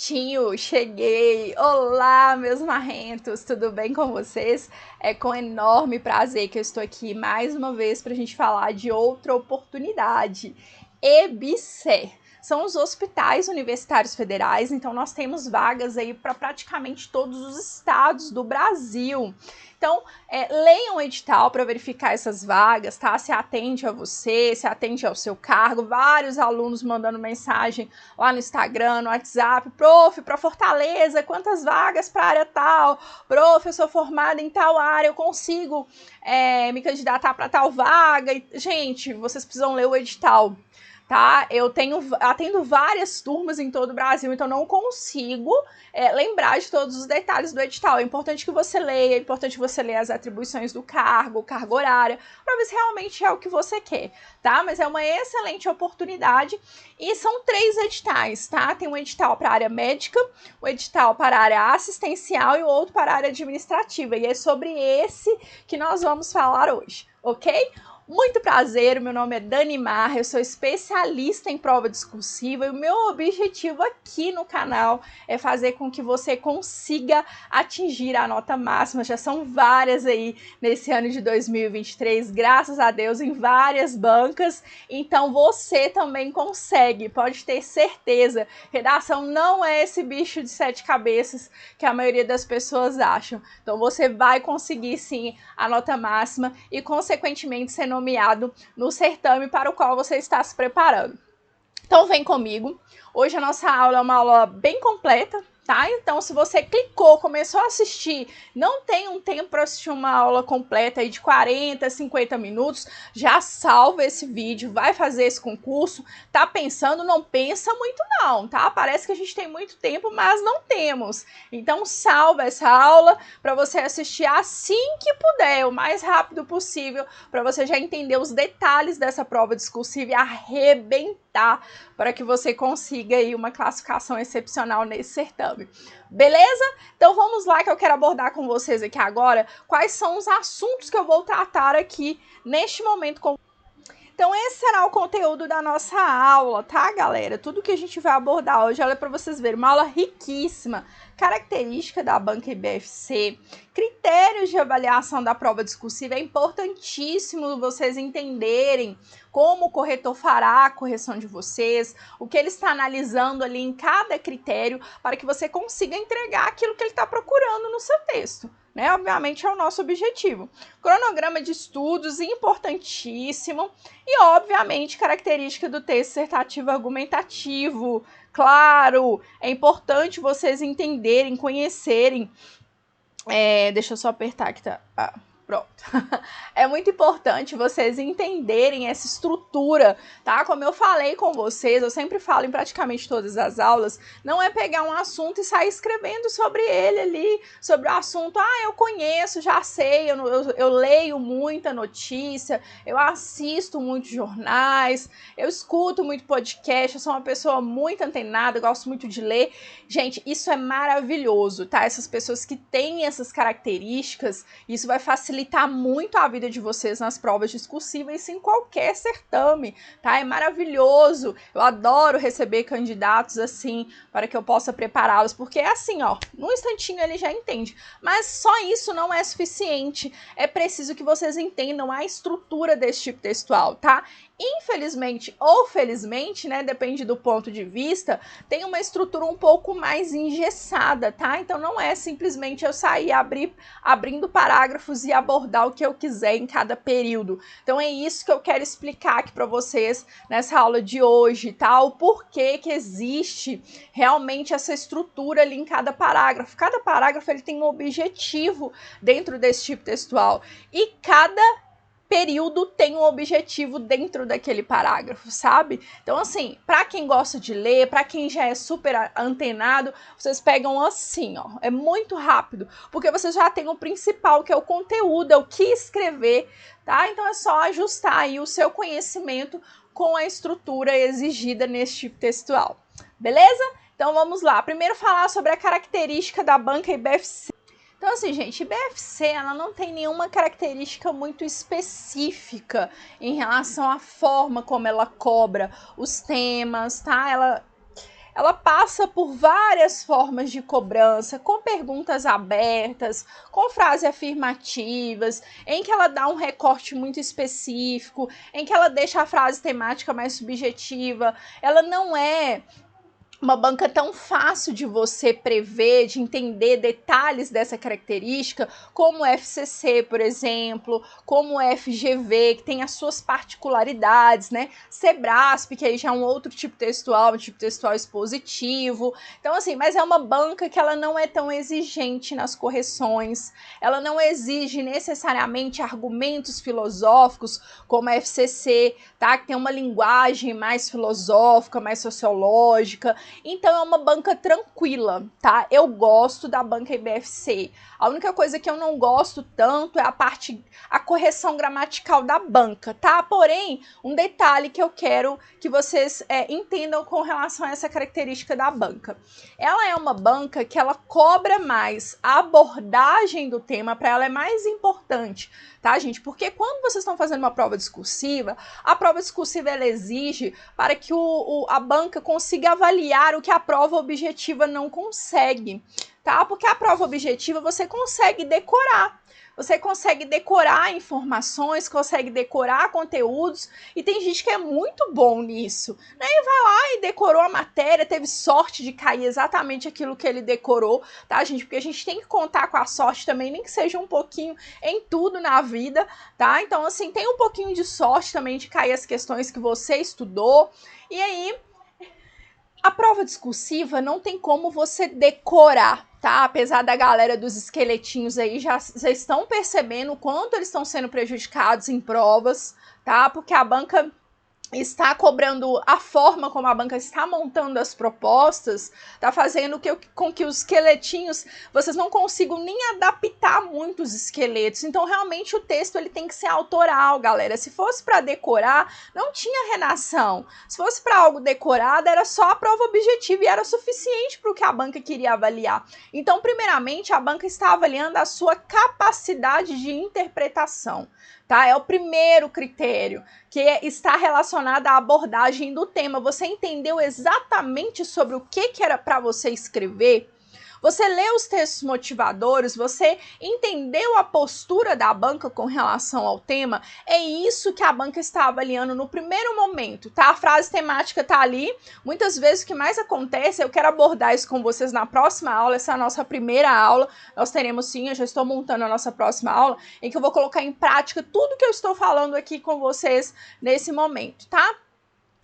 Prontinho, cheguei! Olá, meus marrentos, tudo bem com vocês? É com enorme prazer que eu estou aqui mais uma vez para a gente falar de outra oportunidade. EBSER são os hospitais universitários federais, então nós temos vagas aí para praticamente todos os estados do Brasil. Então, leiam o edital para verificar essas vagas, tá? Se atende a você, se atende ao seu cargo. Vários alunos mandando mensagem lá no Instagram, no WhatsApp. Prof, para Fortaleza, quantas vagas para área tal? Prof, eu sou formada em tal área, eu consigo me candidatar para tal vaga. E, gente, vocês precisam ler o edital. Tá? Eu atendo várias turmas em todo o Brasil, então não consigo lembrar de todos os detalhes do edital. É importante que você leia, é importante você ler as atribuições do cargo, carga horária, para ver se realmente é o que você quer, tá? Mas é uma excelente oportunidade e são 3 editais, tá? Tem um edital para a área médica, um edital para a área assistencial e o outro para a área administrativa, e é sobre esse que nós vamos falar hoje, ok? Muito prazer, meu nome é Dani Marra, eu sou especialista em prova discursiva e o meu objetivo aqui no canal é fazer com que você consiga atingir a nota máxima. Já são várias aí nesse ano de 2023, graças a Deus, em várias bancas, então você também consegue, pode ter certeza. Redação não é esse bicho de 7 cabeças que a maioria das pessoas acham, então você vai conseguir sim a nota máxima e consequentemente ser nomeado no certame para o qual você está se preparando. Então vem comigo. Hoje a nossa aula é uma aula bem completa, tá? Então se você clicou, começou a assistir, não tem um tempo para assistir uma aula completa aí de 40, 50 minutos, já salva esse vídeo, vai fazer esse concurso, tá pensando, não pensa muito não, tá? Parece que a gente tem muito tempo, mas não temos. Então salva essa aula para você assistir assim que puder, o mais rápido possível, para você já entender os detalhes dessa prova discursiva e arrebentar para que você consiga aí uma classificação excepcional nesse certame. Beleza? Então vamos lá que eu quero abordar com vocês aqui agora quais são os assuntos que eu vou tratar aqui neste momento. Então esse será o conteúdo da nossa aula, tá, galera? Tudo que a gente vai abordar hoje, olha para vocês verem, uma aula riquíssima. Característica da banca IBFC, critérios de avaliação da prova discursiva, é importantíssimo vocês entenderem como o corretor fará a correção de vocês, o que ele está analisando ali em cada critério, para que você consiga entregar aquilo que ele está procurando no seu texto, né? Obviamente é o nosso objetivo. Cronograma de estudos, importantíssimo, e obviamente característica do texto dissertativo argumentativo. Claro, é importante vocês entenderem, conhecerem. Deixa eu só apertar aqui, tá? Pronto. É muito importante vocês entenderem essa estrutura, tá? Como eu falei com vocês, eu sempre falo em praticamente todas as aulas, não é pegar um assunto e sair escrevendo sobre ele ali, sobre o assunto, eu conheço, já sei, eu leio muita notícia, eu assisto muitos jornais, eu escuto muito podcast, eu sou uma pessoa muito antenada, gosto muito de ler. Gente, isso é maravilhoso, tá? Essas pessoas que têm essas características, isso vai facilitar muito a vida de vocês nas provas discursivas em qualquer certame, tá? É maravilhoso, eu adoro receber candidatos assim, para que eu possa prepará-los, porque é assim, ó, num instantinho ele já entende, mas só isso não é suficiente, é preciso que vocês entendam a estrutura desse tipo textual, tá? Infelizmente ou felizmente, né, depende do ponto de vista, tem uma estrutura um pouco mais engessada, tá? Então não é simplesmente eu sair abrindo parágrafos e abordar o que eu quiser em cada período. Então é isso que eu quero explicar aqui para vocês nessa aula de hoje, tá? O porquê que existe realmente essa estrutura ali em cada parágrafo. Cada parágrafo ele tem um objetivo dentro desse tipo textual e cada período tem um objetivo dentro daquele parágrafo, sabe? Então, assim, para quem gosta de ler, para quem já é super antenado, vocês pegam assim, ó, é muito rápido, porque vocês já têm o principal, que é o conteúdo, é o que escrever, tá? Então, é só ajustar aí o seu conhecimento com a estrutura exigida nesse tipo textual, beleza? Então, vamos lá. Primeiro, falar sobre a característica da banca IBFC. Então, assim, gente, IBFC, ela não tem nenhuma característica muito específica em relação à forma como ela cobra os temas, tá? ela passa por várias formas de cobrança, com perguntas abertas, com frases afirmativas, em que ela dá um recorte muito específico, em que ela deixa a frase temática mais subjetiva. Ela não é uma banca tão fácil de você prever, de entender detalhes dessa característica, como o FCC, por exemplo, como o FGV, que tem as suas particularidades, né? Sebrasp, que aí já é um outro tipo textual expositivo. Então, assim, mas é uma banca que ela não é tão exigente nas correções, ela não exige necessariamente argumentos filosóficos, como a FCC, tá? Que tem uma linguagem mais filosófica, mais sociológica. Então é uma banca tranquila, tá? Eu gosto da banca IBFC. A única coisa que eu não gosto tanto é a correção gramatical da banca, tá? Porém, um detalhe que eu quero que vocês entendam com relação a essa característica da banca. Ela é uma banca que ela cobra mais, a abordagem do tema para ela é mais importante, tá, gente? Porque quando vocês estão fazendo uma prova discursiva, a prova discursiva ela exige para que a banca consiga avaliar o que a prova objetiva não consegue, tá? Porque a prova objetiva você consegue decorar. Você consegue decorar informações, consegue decorar conteúdos, e tem gente que é muito bom nisso, né? E vai lá e decorou a matéria, teve sorte de cair exatamente aquilo que ele decorou, tá, gente? Porque a gente tem que contar com a sorte também, nem que seja um pouquinho em tudo na vida, tá? Então, assim, tem um pouquinho de sorte também de cair as questões que você estudou, e aí a prova discursiva não tem como você decorar, tá? Apesar da galera dos esqueletinhos aí já estão percebendo o quanto eles estão sendo prejudicados em provas, tá? Porque a banca está cobrando, a forma como a banca está montando as propostas, está fazendo com que os esqueletinhos, vocês não consigam nem adaptar muito os esqueletos. Então, realmente, o texto ele tem que ser autoral, galera. Se fosse para decorar, não tinha redação. Se fosse para algo decorado, era só a prova objetiva e era suficiente para o que a banca queria avaliar. Então, primeiramente, a banca está avaliando a sua capacidade de interpretação, tá? É o primeiro critério, que está relacionado à abordagem do tema. Você entendeu exatamente sobre o que era para você escrever? Você leu os textos motivadores, você entendeu a postura da banca com relação ao tema? É isso que a banca está avaliando no primeiro momento, tá? A frase temática tá ali. Muitas vezes o que mais acontece, eu quero abordar isso com vocês na próxima aula, essa é a nossa primeira aula, nós teremos sim, eu já estou montando a nossa próxima aula, em que eu vou colocar em prática tudo que eu estou falando aqui com vocês nesse momento, tá?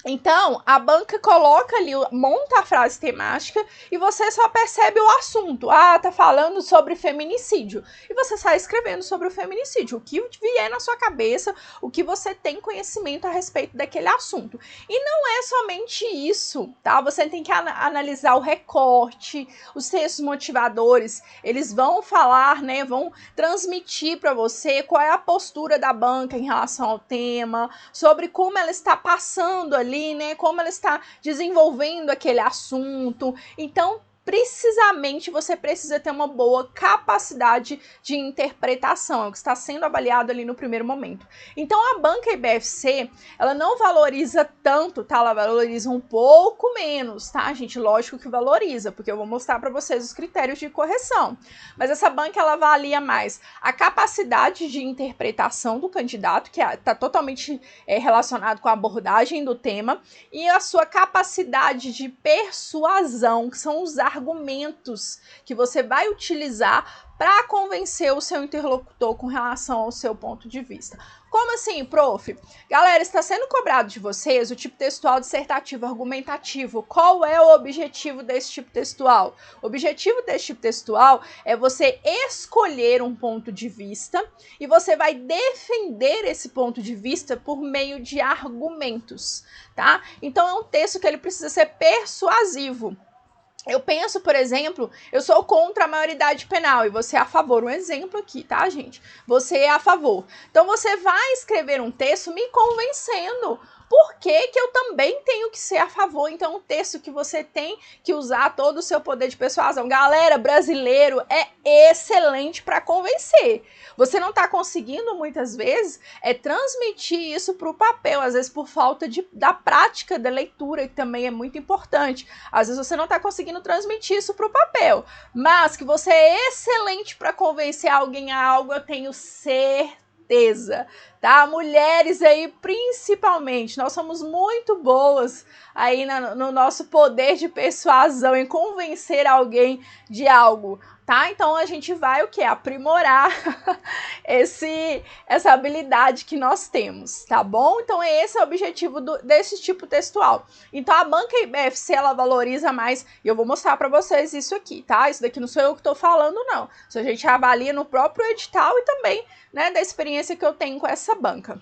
Então, a banca coloca ali, monta a frase temática e você só percebe o assunto. Ah, tá falando sobre feminicídio. E você sai escrevendo sobre o feminicídio. O que vier na sua cabeça, o que você tem conhecimento a respeito daquele assunto. E não é somente isso, tá? Você tem que analisar o recorte, os textos motivadores. Eles vão falar, né? Vão transmitir para você qual é a postura da banca em relação ao tema, sobre como ela está passando ali, né, como ela está desenvolvendo aquele assunto. Então, precisamente você precisa ter uma boa capacidade de interpretação, é o que está sendo avaliado ali no primeiro momento. Então a banca IBFC, ela não valoriza tanto, tá? Ela valoriza um pouco menos, tá, gente? Lógico que valoriza, porque eu vou mostrar para vocês os critérios de correção. Mas essa banca, ela avalia mais a capacidade de interpretação do candidato, que está totalmente relacionado com a abordagem do tema, e a sua capacidade de persuasão, que são os argumentos que você vai utilizar para convencer o seu interlocutor com relação ao seu ponto de vista. Como assim, prof? Galera, está sendo cobrado de vocês o tipo textual dissertativo argumentativo. Qual é o objetivo desse tipo textual? O objetivo desse tipo textual é você escolher um ponto de vista e você vai defender esse ponto de vista por meio de argumentos, tá? Então é um texto que ele precisa ser persuasivo. Eu penso, por exemplo, eu sou contra a maioridade penal e você é a favor. Um exemplo aqui, tá, gente? Você é a favor. Então, você vai escrever um texto me convencendo por que que eu também tenho que ser a favor? Então, o texto que você tem que usar todo o seu poder de persuasão. Galera, brasileiro é excelente para convencer. Você não está conseguindo, muitas vezes, transmitir isso para o papel, às vezes por falta da prática da leitura, que também é muito importante. Às vezes você não está conseguindo transmitir isso para o papel, mas que você é excelente para convencer alguém a algo, eu tenho certeza, tá? Mulheres aí, principalmente, nós somos muito boas aí no nosso poder de persuasão, em convencer alguém de algo, tá? Então a gente vai o quê? Aprimorar essa habilidade que nós temos, tá bom? Então esse é o objetivo desse tipo textual. Então a banca IBFC, ela valoriza mais, e eu vou mostrar para vocês isso aqui, tá? Isso daqui não sou eu que tô falando, não. Isso a gente avalia no próprio edital e também, né, da experiência que eu tenho com essa banca.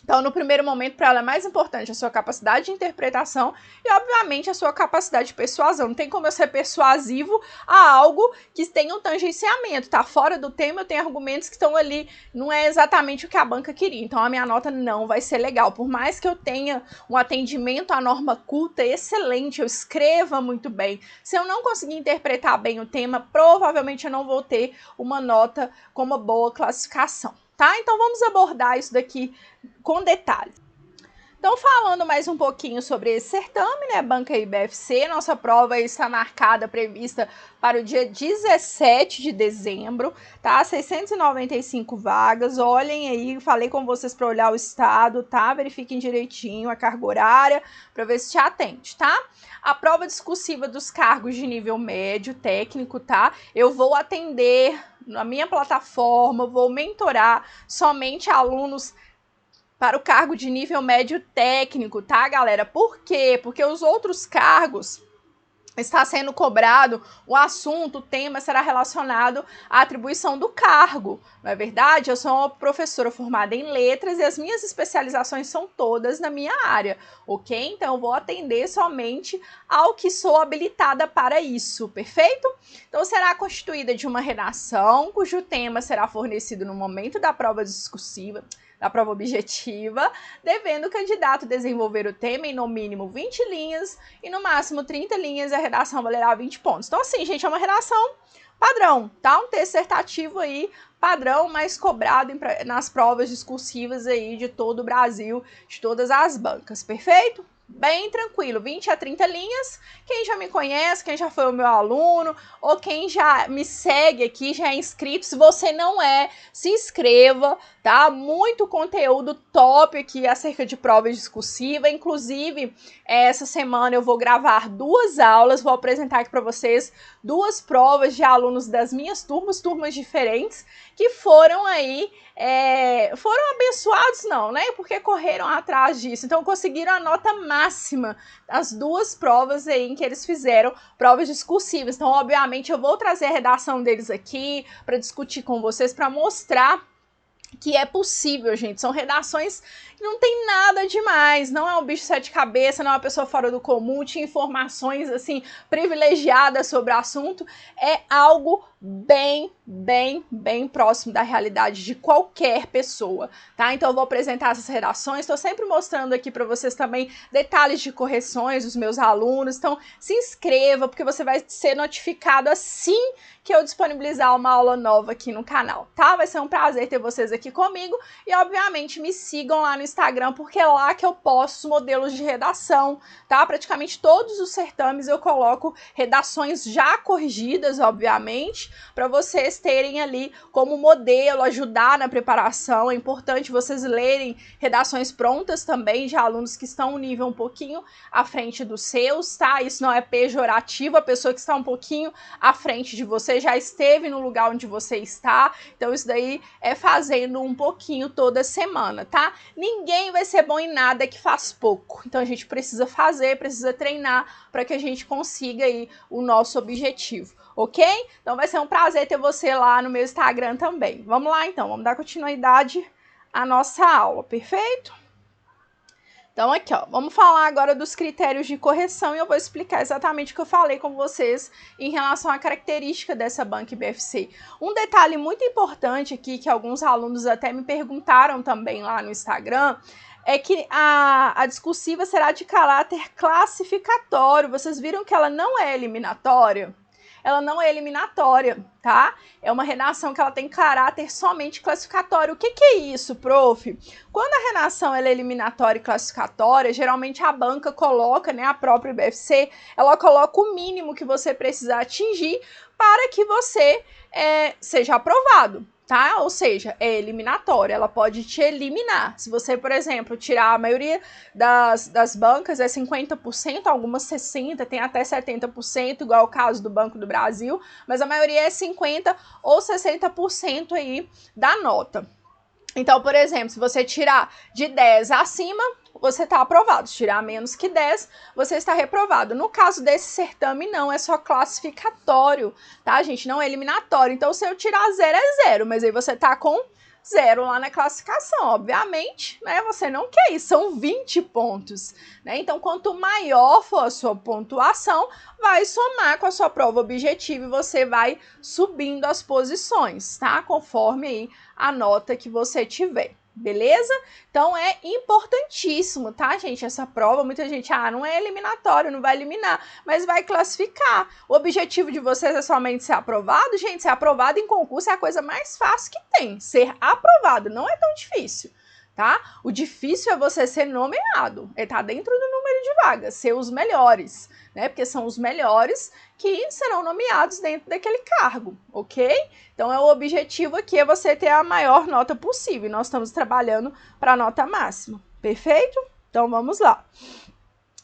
Então, no primeiro momento, para ela é mais importante a sua capacidade de interpretação e, obviamente, a sua capacidade de persuasão. Não tem como eu ser persuasivo a algo que tem um tangenciamento, tá fora do tema, eu tenho argumentos que estão ali, não é exatamente o que a banca queria. Então, a minha nota não vai ser legal. Por mais que eu tenha um atendimento à norma culta excelente, eu escreva muito bem, se eu não conseguir interpretar bem o tema, provavelmente eu não vou ter uma nota com uma boa classificação. Tá? Então vamos abordar isso daqui com detalhes. Então, falando mais um pouquinho sobre esse certame, né, Banca IBFC, nossa prova está marcada, prevista para o dia 17 de dezembro, tá? 695 vagas, olhem aí, falei com vocês para olhar o estado, tá? Verifiquem direitinho a carga horária, para ver se te atende, tá? A prova discursiva dos cargos de nível médio, técnico, tá? Eu vou atender na minha plataforma, vou mentorar somente alunos para o cargo de nível médio técnico, tá, galera? Por quê? Porque os outros cargos está sendo cobrado, o assunto, o tema será relacionado à atribuição do cargo, não é verdade? Eu sou uma professora formada em letras e as minhas especializações são todas na minha área, ok? Então eu vou atender somente ao que sou habilitada para isso, perfeito? Então será constituída de uma redação, cujo tema será fornecido no momento da prova discursiva, da prova objetiva, devendo o candidato desenvolver o tema em no mínimo 20 linhas e no máximo 30 linhas, a redação valerá 20 pontos. Então assim, gente, é uma redação padrão, tá? Um texto dissertativo aí, padrão, mas cobrado nas provas discursivas aí de todo o Brasil, de todas as bancas, perfeito? Bem tranquilo, 20 a 30 linhas. Quem já me conhece, quem já foi o meu aluno, ou quem já me segue aqui, já é inscrito, se você não é, se inscreva, tá? Muito conteúdo top aqui acerca de prova discursiva. Inclusive, essa semana eu vou gravar 2 aulas, vou apresentar aqui para vocês 2 provas de alunos das minhas turmas diferentes, que foram aí, foram abençoados não, né? Porque correram atrás disso, então conseguiram a nota máxima das 2 provas aí em que eles fizeram, provas discursivas. Então, obviamente, eu vou trazer a redação deles aqui para discutir com vocês, para mostrar que é possível, gente. São redações que não tem nada demais, não é um bicho de 7 cabeças, não é uma pessoa fora do comum, tinha informações, assim, privilegiadas sobre o assunto, é algo bem próximo da realidade de qualquer pessoa, tá? Então eu vou apresentar essas redações, estou sempre mostrando aqui para vocês também detalhes de correções dos meus alunos, então se inscreva, porque você vai ser notificado assim que eu disponibilizar uma aula nova aqui no canal, tá? Vai ser um prazer ter vocês aqui comigo e, obviamente, me sigam lá no Instagram, porque é lá que eu posto os modelos de redação, tá? Praticamente todos os certames eu coloco redações já corrigidas, obviamente, para vocês terem ali como modelo, ajudar na preparação. É importante vocês lerem redações prontas também de alunos que estão um nível um pouquinho à frente dos seus, tá? Isso não é pejorativo, a pessoa que está um pouquinho à frente de você já esteve no lugar onde você está, então isso daí é fazendo um pouquinho toda semana, tá? Ninguém vai ser bom em nada que faz pouco, então a gente precisa fazer, precisa treinar para que a gente consiga aí o nosso objetivo, ok? Então vai ser um prazer ter você lá no meu Instagram também. Vamos lá então, vamos dar continuidade à nossa aula, perfeito? Então aqui, ó, vamos falar agora dos critérios de correção e eu vou explicar exatamente o que eu falei com vocês em relação à característica dessa banca IBFC. Um detalhe muito importante aqui, que alguns alunos até me perguntaram também lá no Instagram, é que a discursiva será de caráter classificatório. Vocês viram que ela não é eliminatória? Ela não é eliminatória, tá? É uma redação que ela tem caráter somente classificatório. O que é isso, prof? Quando a redação ela é eliminatória e classificatória, geralmente a banca coloca, né, a própria IBFC, ela coloca o mínimo que você precisa atingir para que você seja aprovado. Tá? Ou seja, é eliminatória, ela pode te eliminar. Se você, por exemplo, tirar a maioria das bancas, é 50%, algumas 60%, tem até 70%, igual o caso do Banco do Brasil, mas a maioria é 50% ou 60% aí da nota. Então, por exemplo, se você tirar de 10 acima, você está aprovado. Se tirar menos que 10, você está reprovado. No caso desse certame, não, é só classificatório, tá, gente? Não é eliminatório. Então, se eu tirar 0, é 0, mas aí você tá com 0 lá na classificação. Obviamente, né, você não quer isso, são 20 pontos, né? Então, quanto maior for a sua pontuação, vai somar com a sua prova objetiva e você vai subindo as posições, tá? Conforme aí a nota que você tiver. Beleza? Então é importantíssimo, tá, gente? Essa prova, muita gente, não é eliminatório, não vai eliminar, mas vai classificar. O objetivo de vocês é somente ser aprovado? Gente, ser aprovado em concurso é a coisa mais fácil que tem. Ser aprovado não é tão difícil, tá? O difícil é você ser nomeado, é estar dentro do número de vagas, ser os melhores, né? Porque são os melhores que serão nomeados dentro daquele cargo, ok? Então, o objetivo aqui é você ter a maior nota possível. Nós estamos trabalhando para a nota máxima, perfeito? Então, vamos lá.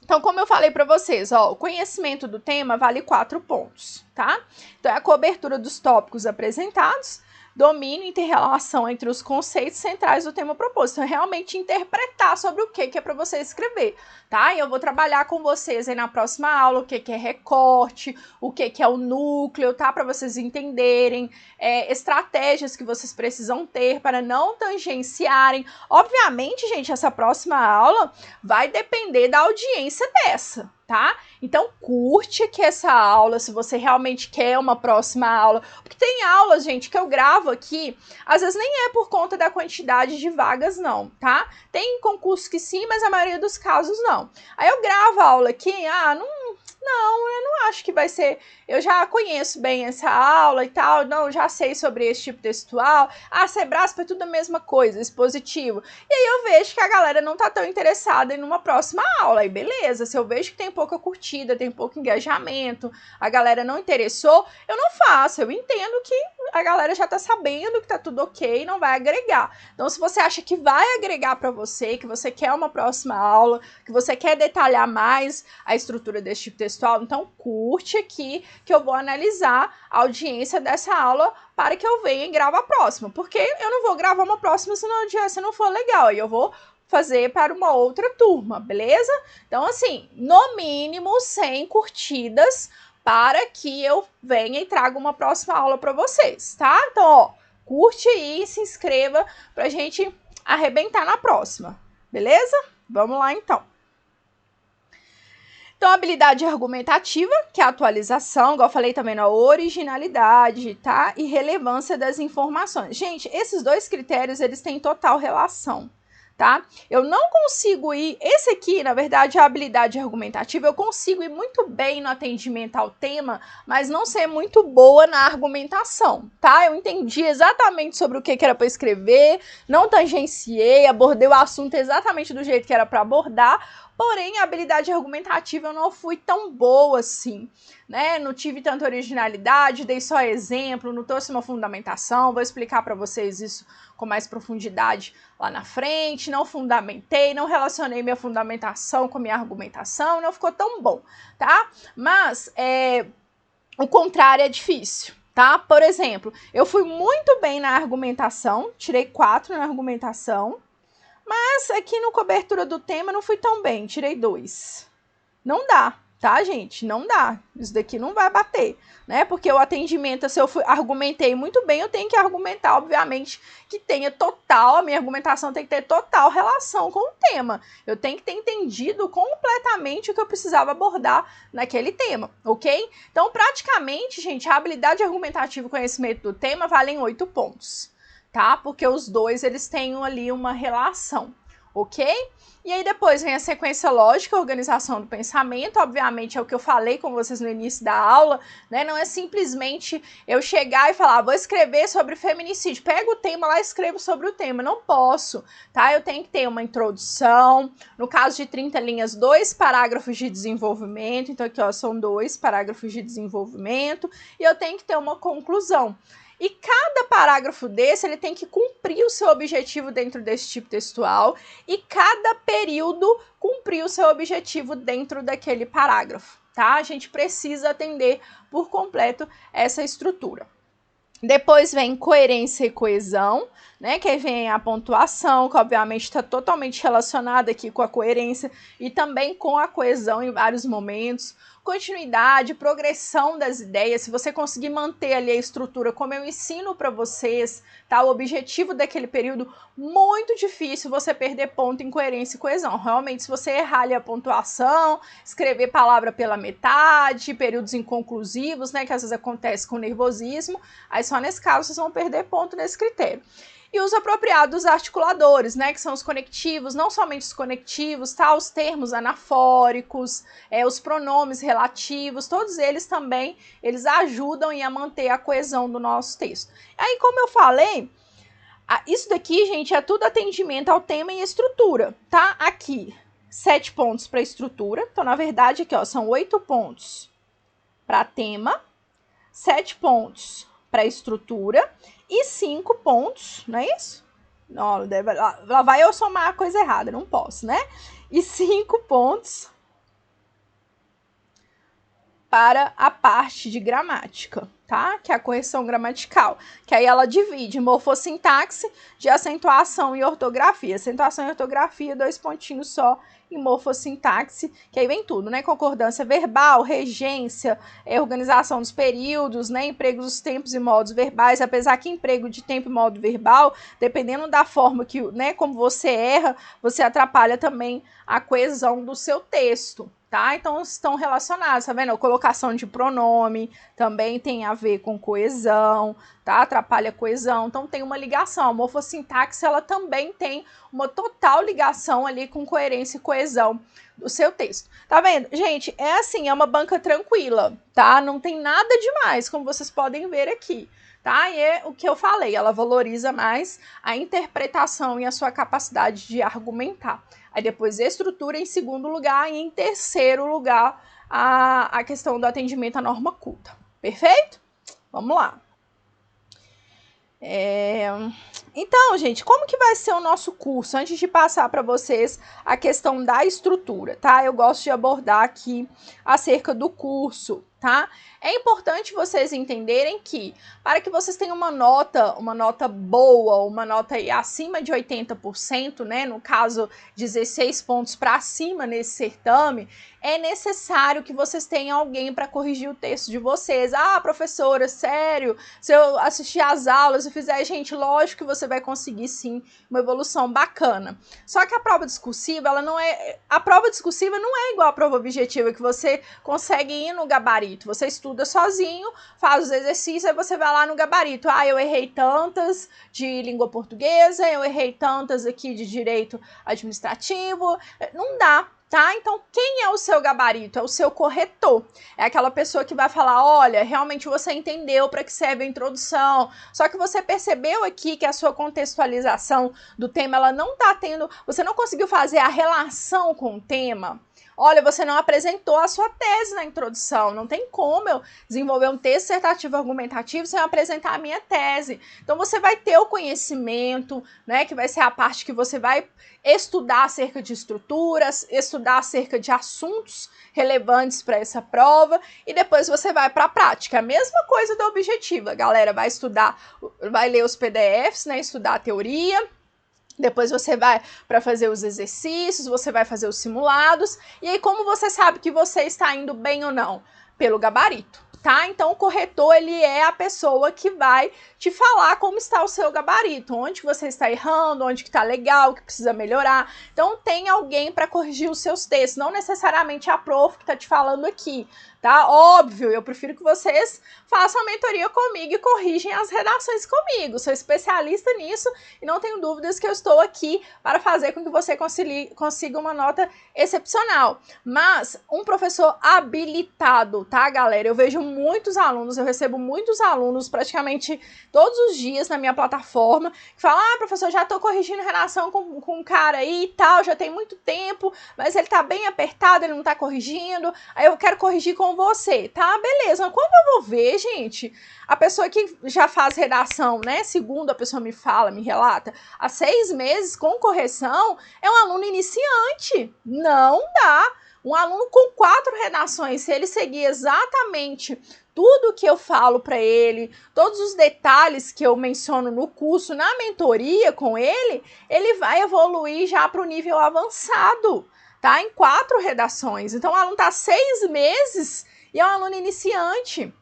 Então, como eu falei para vocês, ó, o conhecimento do tema vale 4 pontos, tá? Então, é a cobertura dos tópicos apresentados, domínio e interrelação entre os conceitos centrais do tema proposto. Então, realmente interpretar sobre o que é para você escrever, tá? E eu vou trabalhar com vocês aí na próxima aula o que é recorte, o que é o núcleo, tá? Para vocês entenderem estratégias que vocês precisam ter para não tangenciarem. Obviamente, gente, essa próxima aula vai depender da audiência dessa, tá? Então, curte aqui essa aula, se você realmente quer uma próxima aula, porque tem aulas, gente, que eu gravo aqui, às vezes nem é por conta da quantidade de vagas, não, tá? Tem concurso que sim, mas a maioria dos casos não. Aí eu gravo a aula aqui, eu não acho que vai ser, eu já conheço bem essa aula e tal, não, já sei sobre esse tipo textual, Sebrasp é tudo a mesma coisa, expositivo. E aí eu vejo que a galera não tá tão interessada em uma próxima aula, aí beleza, se eu vejo que tem pouca curtida, tem pouco engajamento, a galera não interessou, eu não faço, eu entendo que a galera já tá sabendo que tá tudo ok, não vai agregar. Então, se você acha que vai agregar para você, que você quer uma próxima aula, que você quer detalhar mais a estrutura desse tipo textual, então curte aqui que eu vou analisar a audiência dessa aula para que eu venha e grave a próxima, porque eu não vou gravar uma próxima se a audiência não for legal, aí eu vou fazer para uma outra turma, beleza? Então, assim, no mínimo 100 curtidas para que eu venha e traga uma próxima aula para vocês, tá? Então, ó, curte aí e se inscreva pra gente arrebentar na próxima, beleza? Vamos lá, então. Então, habilidade argumentativa, que é a atualização, igual eu falei também, na originalidade, tá? E relevância das informações. Gente, esses dois critérios, eles têm total relação, tá? Eu não consigo ir, esse aqui, na verdade, é a habilidade argumentativa, eu consigo ir muito bem no atendimento ao tema, mas não ser muito boa na argumentação, tá? Eu entendi exatamente sobre o que era para escrever, não tangenciei, abordei o assunto exatamente do jeito que era para abordar, porém, a habilidade argumentativa eu não fui tão boa assim, né? Não tive tanta originalidade, dei só exemplo, não trouxe uma fundamentação, vou explicar para vocês isso com mais profundidade lá na frente, não fundamentei, não relacionei minha fundamentação com a minha argumentação, não ficou tão bom, tá? Mas, o contrário é difícil, tá? Por exemplo, eu fui muito bem na argumentação, tirei 4 na argumentação, mas aqui no cobertura do tema não fui tão bem, tirei 2. Não dá, tá, gente? Não dá. Isso daqui não vai bater, né? Porque o atendimento, se eu argumentei muito bem, eu tenho que argumentar, obviamente, que tenha total, a minha argumentação tem que ter total relação com o tema. Eu tenho que ter entendido completamente o que eu precisava abordar naquele tema, ok? Então, praticamente, gente, a habilidade argumentativa e conhecimento do tema valem 8 pontos. Tá? Porque os dois, eles têm ali uma relação, ok? E aí depois vem a sequência lógica, a organização do pensamento, obviamente é o que eu falei com vocês no início da aula, né? Não é simplesmente eu chegar e falar, vou escrever sobre feminicídio, pego o tema lá e escrevo sobre o tema, não posso, tá? Eu tenho que ter uma introdução, no caso de 30 linhas, 2 parágrafos de desenvolvimento, então aqui ó, são 2 parágrafos de desenvolvimento, e eu tenho que ter uma conclusão. E cada parágrafo desse, ele tem que cumprir o seu objetivo dentro desse tipo textual e cada período cumprir o seu objetivo dentro daquele parágrafo, tá? A gente precisa atender por completo essa estrutura. Depois vem coerência e coesão, né? Que vem a pontuação, que obviamente está totalmente relacionada aqui com a coerência e também com a coesão em vários momentos. Continuidade, progressão das ideias, se você conseguir manter ali a estrutura como eu ensino para vocês, tá? O objetivo daquele período, muito difícil você perder ponto em coerência e coesão. Realmente, se você errar ali a pontuação, escrever palavra pela metade, períodos inconclusivos, né? Que às vezes acontece com nervosismo, aí só nesse caso vocês vão perder ponto nesse critério. E os apropriados articuladores, né, que são os conectivos, não somente os conectivos, tá, os termos anafóricos, os pronomes relativos, todos eles também, eles ajudam a manter a coesão do nosso texto. Aí, como eu falei, isso daqui, gente, é tudo atendimento ao tema e estrutura, tá? Aqui, 7 pontos para estrutura, então, na verdade, aqui, ó, são 8 pontos para tema, 7 pontos para estrutura e 5 pontos, não é isso? Não, lá vai eu somar a coisa errada, não posso, né? E 5 pontos para a parte de gramática, tá? Que é a correção gramatical, que aí ela divide morfossintaxe de acentuação e ortografia. Acentuação e ortografia, 2 pontinhos só, e morfossintaxe, que aí vem tudo, né? Concordância verbal, regência, organização dos períodos, né? Emprego dos tempos e modos verbais, apesar que emprego de tempo e modo verbal, dependendo da forma que, né, como você erra, você atrapalha também a coesão do seu texto, tá? Então, estão relacionados, tá vendo? A colocação de pronome também tem a ver com coesão, tá? Atrapalha a coesão, então tem uma ligação. A morfossintaxe, ela também tem uma total ligação ali com coerência e coesão do seu texto. Tá vendo? Gente, é assim, é uma banca tranquila, tá? Não tem nada demais, como vocês podem ver aqui, tá? E é o que eu falei, ela valoriza mais a interpretação e a sua capacidade de argumentar. Aí depois estrutura em segundo lugar e em terceiro lugar a questão do atendimento à norma culta. Perfeito? Vamos lá. Então, gente, como que vai ser o nosso curso? Antes de passar para vocês a questão da estrutura, tá? Eu gosto de abordar aqui acerca do curso, tá? É importante vocês entenderem que, para que vocês tenham uma nota boa, uma nota aí acima de 80%, né? No caso, 16 pontos para cima nesse certame, é necessário que vocês tenham alguém para corrigir o texto de vocês. Ah, professora, sério, se eu assistir às aulas e fizer, gente, lógico que você vai conseguir sim uma evolução bacana. Só que a prova discursiva, a prova discursiva não é igual à prova objetiva, que você consegue ir no gabarito. Você estuda sozinho, faz os exercícios, aí você vai lá no gabarito. Ah, eu errei tantas de língua portuguesa, eu errei tantas aqui de direito administrativo. Não dá. Tá? Então, quem é o seu gabarito? É o seu corretor. É aquela pessoa que vai falar, olha, realmente você entendeu para que serve a introdução, só que você percebeu aqui que a sua contextualização do tema, ela não tá tendo, você não conseguiu fazer a relação com o tema. Olha, você não apresentou a sua tese na introdução, não tem como eu desenvolver um texto dissertativo argumentativo sem eu apresentar a minha tese. Então, você vai ter o conhecimento, né, que vai ser a parte que você vai estudar acerca de estruturas, estudar acerca de assuntos relevantes para essa prova, e depois você vai para a prática. A mesma coisa da objetiva, galera, vai estudar, vai ler os PDFs, né, estudar a teoria. Depois você vai para fazer os exercícios, você vai fazer os simulados, e aí como você sabe que você está indo bem ou não? Pelo gabarito, tá? Então, o corretor, ele é a pessoa que vai te falar como está o seu gabarito, onde você está errando, onde que tá legal, o que precisa melhorar. Então, tem alguém para corrigir os seus textos, não necessariamente a prof que tá te falando aqui, tá? Óbvio, eu prefiro que vocês façam a mentoria comigo e corrigem as redações comigo. Sou especialista nisso e não tenho dúvidas que eu estou aqui para fazer com que você consiga uma nota excepcional. Mas um professor habilitado, tá, galera? Eu vejo muitos alunos, eu recebo muitos alunos praticamente todos os dias na minha plataforma que falam, professor, já tô corrigindo redação com um cara aí e tal, já tem muito tempo, mas ele tá bem apertado, ele não tá corrigindo, aí eu quero corrigir com você, tá? Beleza, mas quando eu vou ver, gente, a pessoa que já faz redação, né, segundo a pessoa me fala, me relata, há 6 meses com correção, é um aluno iniciante. Não dá. Um aluno com 4 redações, se ele seguir exatamente tudo que eu falo para ele, todos os detalhes que eu menciono no curso, na mentoria com ele, ele vai evoluir já para o nível avançado, tá? Em 4 redações. Então, o aluno está 6 meses e é um aluno iniciante.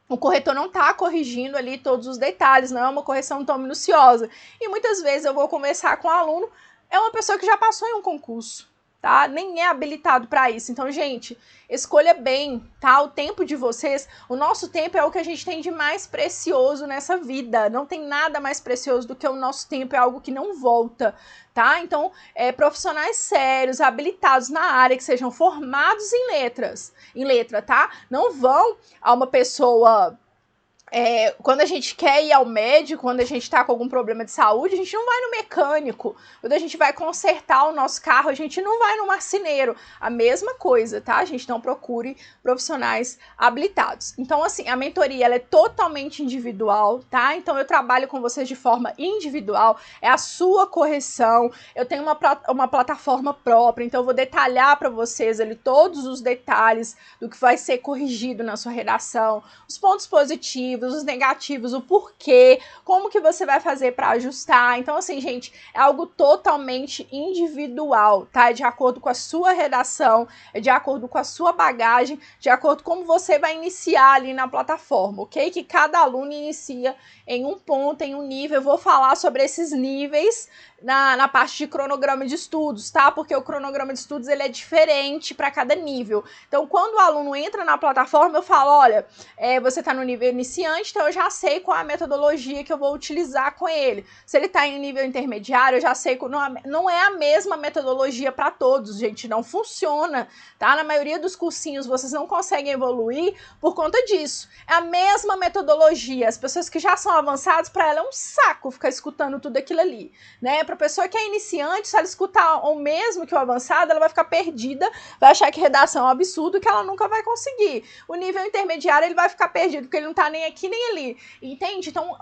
O corretor não está corrigindo ali todos os detalhes, não é uma correção tão minuciosa. E muitas vezes eu vou conversar com o aluno, é uma pessoa que já passou em um concurso, tá? Nem é habilitado para isso. Então, gente, escolha bem, tá? O tempo de vocês, o nosso tempo é o que a gente tem de mais precioso nessa vida. Não tem nada mais precioso do que o nosso tempo, é algo que não volta, tá? Então, profissionais sérios, habilitados na área, que sejam formados em letra, tá? Não vão a uma pessoa... quando a gente quer ir ao médico, quando a gente tá com algum problema de saúde, a gente não vai no mecânico. Quando a gente vai consertar o nosso carro, a gente não vai no marceneiro. A mesma coisa, tá? A gente não procure profissionais habilitados. Então, assim, a mentoria, ela é totalmente individual, tá? Então, eu trabalho com vocês de forma individual, é a sua correção. Eu tenho uma plataforma própria, então eu vou detalhar para vocês ali todos os detalhes do que vai ser corrigido na sua redação, os pontos positivos, os negativos, o porquê, como que você vai fazer para ajustar. Então, assim, gente, é algo totalmente individual, tá? É de acordo com a sua redação, é de acordo com a sua bagagem, de acordo com como você vai iniciar ali na plataforma, ok? Que cada aluno inicia em um ponto, em um nível. Eu vou falar sobre esses níveis na parte de cronograma de estudos, tá? Porque o cronograma de estudos, ele é diferente para cada nível. Então, quando o aluno entra na plataforma, eu falo, olha, você tá no nível iniciante, então eu já sei qual é a metodologia que eu vou utilizar com ele. Se ele tá em nível intermediário, eu já sei que não é a mesma metodologia para todos, gente, não funciona, tá? Na maioria dos cursinhos, vocês não conseguem evoluir por conta disso. É a mesma metodologia. As pessoas que já são avançadas, para ela é um saco ficar escutando tudo aquilo ali, né? Para a pessoa que é iniciante, se ela escutar o mesmo que o avançado, ela vai ficar perdida, vai achar que redação é um absurdo, que ela nunca vai conseguir. O nível intermediário, ele vai ficar perdido, porque ele não tá nem aqui nem ali, entende? Então,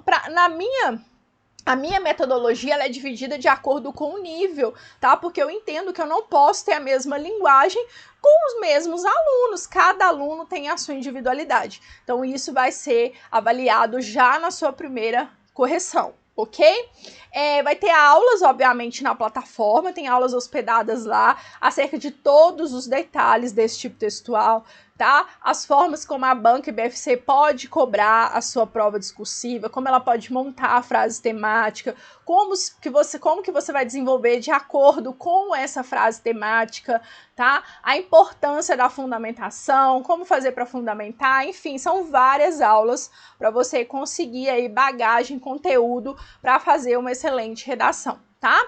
a minha metodologia, ela é dividida de acordo com o nível, tá? Porque eu entendo que eu não posso ter a mesma linguagem com os mesmos alunos. Cada aluno tem a sua individualidade. Então, isso vai ser avaliado já na sua primeira correção, ok? Vai ter aulas, obviamente, na plataforma, tem aulas hospedadas lá, acerca de todos os detalhes desse tipo textual, tá? As formas como a banca IBFC pode cobrar a sua prova discursiva, como ela pode montar a frase temática, como que você vai desenvolver de acordo com essa frase temática, tá? A importância da fundamentação, como fazer para fundamentar, enfim, são várias aulas para você conseguir aí bagagem, conteúdo para fazer uma excelente redação, tá?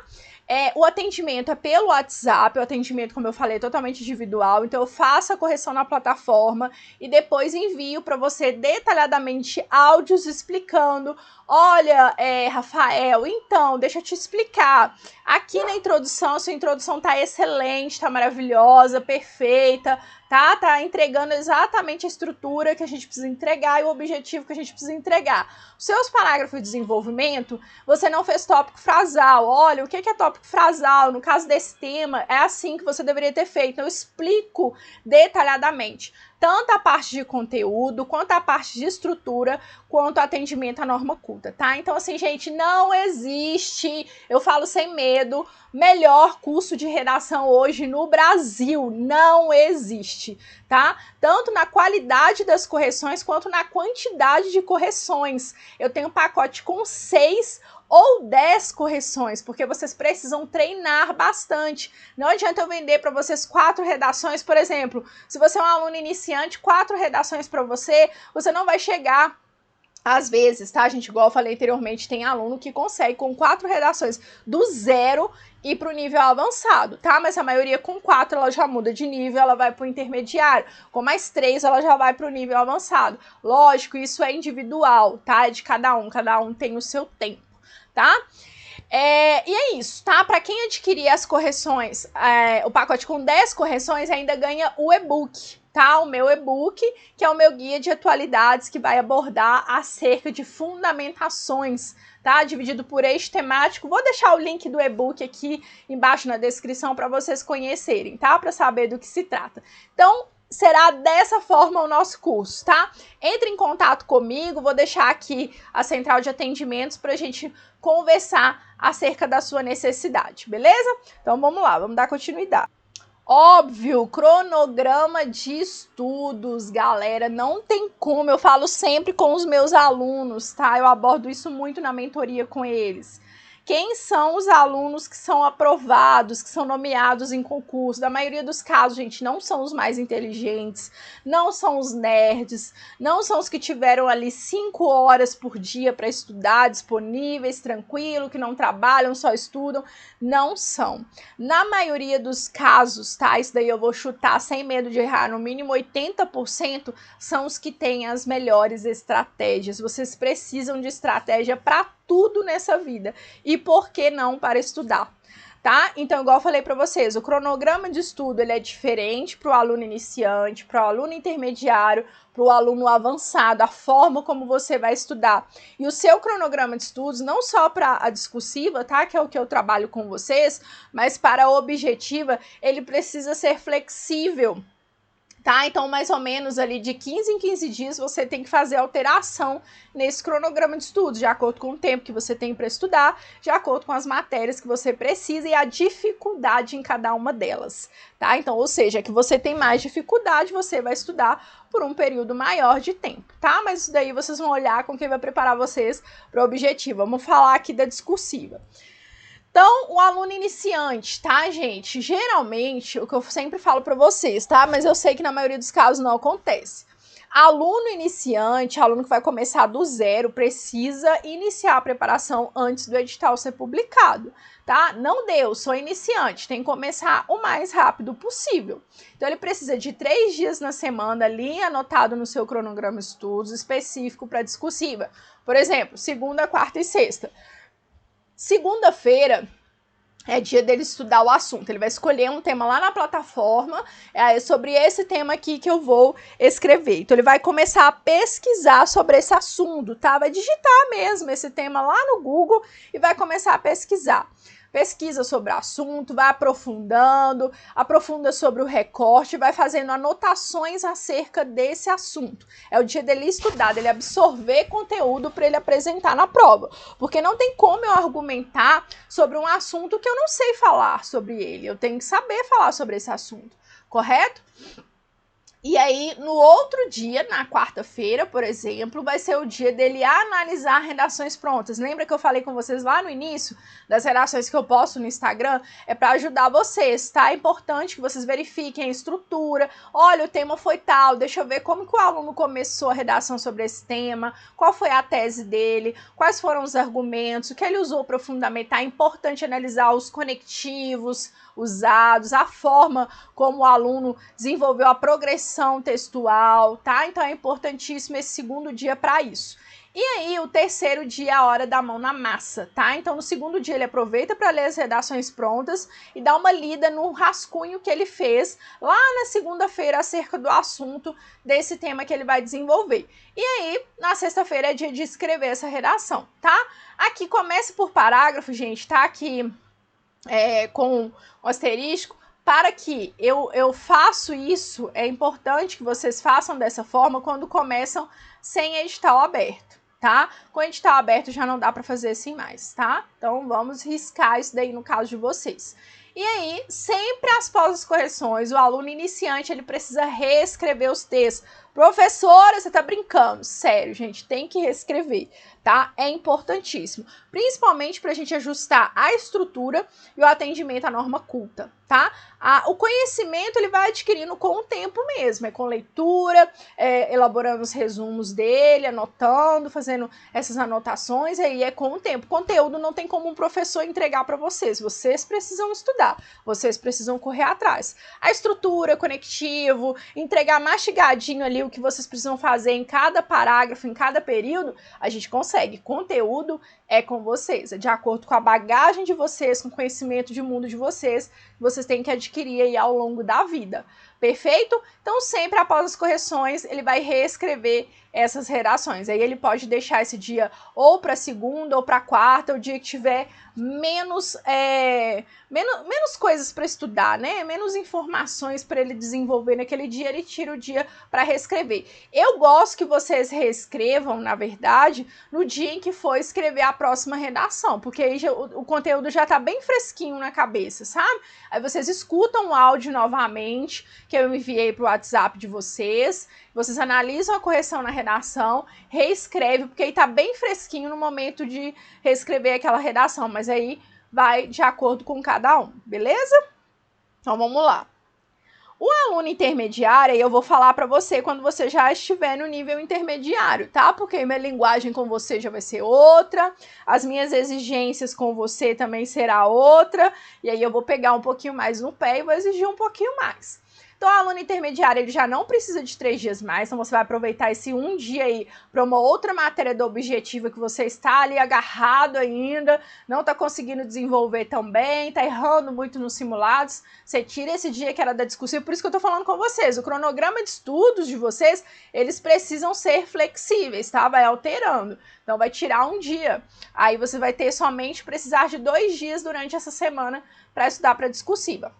O atendimento é pelo WhatsApp, o atendimento, como eu falei, é totalmente individual, então eu faço a correção na plataforma e depois envio para você detalhadamente áudios explicando, olha, Rafael, então, deixa eu te explicar, aqui na introdução, a sua introdução tá excelente, tá maravilhosa, perfeita, tá entregando exatamente a estrutura que a gente precisa entregar e o objetivo que a gente precisa entregar. Os seus parágrafos de desenvolvimento, você não fez tópico frasal. Olha, o que é tópico frasal? No caso desse tema, é assim que você deveria ter feito. Eu explico detalhadamente, tanto a parte de conteúdo, quanto a parte de estrutura, quanto atendimento à norma culta, tá? Então, assim, gente, não existe, eu falo sem medo, melhor curso de redação hoje no Brasil. Não existe, tá? Tanto na qualidade das correções, quanto na quantidade de correções. Eu tenho um pacote com 6 ou 10 correções, porque vocês precisam treinar bastante. Não adianta eu vender para vocês 4 redações, por exemplo, se você é um aluno iniciante, 4 redações para você, você não vai chegar. Às vezes, tá, gente? Igual eu falei anteriormente, tem aluno que consegue com 4 redações do zero ir para o nível avançado, tá? Mas a maioria com 4 ela já muda de nível, ela vai para o intermediário. Com mais 3 ela já vai para o nível avançado. Lógico, isso é individual, tá? É de cada um tem o seu tempo, tá? E é isso, tá? Para quem adquirir as correções, o pacote com 10 correções ainda ganha o e-book, tá? O meu e-book, que é o meu guia de atualidades que vai abordar acerca de fundamentações, tá? Dividido por eixo temático. Vou deixar o link do e-book aqui embaixo na descrição para vocês conhecerem, tá? Para saber do que se trata. Então, será dessa forma o nosso curso, tá? Entre em contato comigo, vou deixar aqui a central de atendimentos para a gente conversar acerca da sua necessidade, beleza? Então vamos lá, vamos dar continuidade. Óbvio, cronograma de estudos, galera, não tem como, eu falo sempre com os meus alunos, tá? Eu abordo isso muito na mentoria com eles. Quem são os alunos que são aprovados, que são nomeados em concurso? Da maioria dos casos, gente, não são os mais inteligentes, não são os nerds, não são os que tiveram ali 5 horas por dia para estudar, disponíveis, tranquilo, que não trabalham, só estudam. Não são. Na maioria dos casos, tá? Isso daí eu vou chutar sem medo de errar, no mínimo 80% são os que têm as melhores estratégias. Vocês precisam de estratégia para tudo nessa vida. E por que não para estudar? Tá? Então, igual eu falei para vocês, o cronograma de estudo ele é diferente para o aluno iniciante, para o aluno intermediário, para o aluno avançado, a forma como você vai estudar. E o seu cronograma de estudos, não só para a discursiva, tá? Que é o que eu trabalho com vocês, mas para a objetiva, ele precisa ser flexível. Tá? Então, mais ou menos ali de 15 em 15 dias você tem que fazer alteração nesse cronograma de estudos, de acordo com o tempo que você tem para estudar, de acordo com as matérias que você precisa e a dificuldade em cada uma delas, tá? Então, ou seja, que você tem mais dificuldade, você vai estudar por um período maior de tempo, tá? Mas isso daí vocês vão olhar com quem vai preparar vocês para o objetivo. Vamos falar aqui da discursiva. Então, o aluno iniciante, tá, gente? Geralmente, o que eu sempre falo para vocês, tá? Mas eu sei que na maioria dos casos não acontece. Aluno iniciante, aluno que vai começar do zero, precisa iniciar a preparação antes do edital ser publicado, tá? Não deu, sou iniciante, tem que começar o mais rápido possível. Então, ele precisa de 3 dias na semana ali, anotado no seu cronograma de estudos, específico para discursiva. Por exemplo, segunda, quarta e sexta. Segunda-feira é dia dele estudar o assunto. Ele vai escolher um tema lá na plataforma, sobre esse tema aqui que eu vou escrever. Então, ele vai começar a pesquisar sobre esse assunto, tá? Vai digitar mesmo esse tema lá no Google e vai começar a pesquisar. Pesquisa sobre o assunto, vai aprofundando, aprofunda sobre o recorte, vai fazendo anotações acerca desse assunto. É o dia dele estudar, dele absorver conteúdo para ele apresentar na prova. Porque não tem como eu argumentar sobre um assunto que eu não sei falar sobre ele. Eu tenho que saber falar sobre esse assunto, correto? E aí, no outro dia, na quarta-feira, por exemplo, vai ser o dia dele analisar redações prontas. Lembra que eu falei com vocês lá no início das redações que eu posto no Instagram? É para ajudar vocês, tá? É importante que vocês verifiquem a estrutura. Olha, o tema foi tal, deixa eu ver como que o aluno começou a redação sobre esse tema, qual foi a tese dele, quais foram os argumentos, o que ele usou para fundamentar. É importante analisar os conectivos usados, a forma como o aluno desenvolveu a progressão textual, tá? Então é importantíssimo esse segundo dia para isso. E aí, o terceiro dia é a hora da mão na massa, tá? Então, no segundo dia, ele aproveita para ler as redações prontas e dá uma lida no rascunho que ele fez lá na segunda-feira acerca do assunto desse tema que ele vai desenvolver. E aí, na sexta-feira é dia de escrever essa redação, tá? Aqui, comece por parágrafo, gente, tá? Aqui com um asterisco. para que eu faço isso, é importante que vocês façam dessa forma quando começam sem edital aberto, tá? Com edital aberto já não dá para fazer assim mais, tá? Então vamos riscar isso daí no caso de vocês. E aí, sempre após as correções, o aluno iniciante ele precisa reescrever os textos. Professora, você tá brincando? Sério, gente, tem que reescrever, tá? É importantíssimo, principalmente para a gente ajustar a estrutura e o atendimento à norma culta, tá? O conhecimento ele vai adquirindo com o tempo mesmo, é com leitura, elaborando os resumos dele, anotando, fazendo essas anotações, aí é com o tempo. Conteúdo não tem como um professor entregar para vocês, vocês precisam estudar, vocês precisam correr atrás. A estrutura, conectivo, entregar mastigadinho ali o que vocês precisam fazer em cada parágrafo, em cada período, a gente consegue. Conteúdo é com vocês, é de acordo com a bagagem de vocês, com o conhecimento de mundo de vocês têm que adquirir aí ao longo da vida. Perfeito? Então, sempre após as correções, ele vai reescrever essas redações. Aí ele pode deixar esse dia ou para segunda ou para quarta, o dia que tiver menos coisas para estudar, né? Menos informações para ele desenvolver naquele dia, ele tira o dia para reescrever. Eu gosto que vocês reescrevam, na verdade, no dia em que for escrever a próxima redação, porque aí o conteúdo já tá bem fresquinho na cabeça, sabe? Aí vocês escutam o áudio novamente, que eu enviei pro WhatsApp de vocês analisam a correção na redação, reescreve, porque aí tá bem fresquinho no momento de reescrever aquela redação, mas aí vai de acordo com cada um, beleza? Então vamos lá. O aluno intermediário, eu vou falar para você quando você já estiver no nível intermediário, tá? Porque minha linguagem com você já vai ser outra, as minhas exigências com você também será outra, e aí eu vou pegar um pouquinho mais no pé e vou exigir um pouquinho mais. Então, o aluno intermediário, ele já não precisa de 3 dias mais, então você vai aproveitar esse um dia aí para uma outra matéria do objetivo que você está ali agarrado ainda, não está conseguindo desenvolver tão bem, está errando muito nos simulados, você tira esse dia que era da discussão, por isso que eu estou falando com vocês, o cronograma de estudos de vocês, eles precisam ser flexíveis, tá? Vai alterando, então vai tirar um dia, aí você vai ter somente precisar de 2 dias durante essa semana para estudar para discursiva.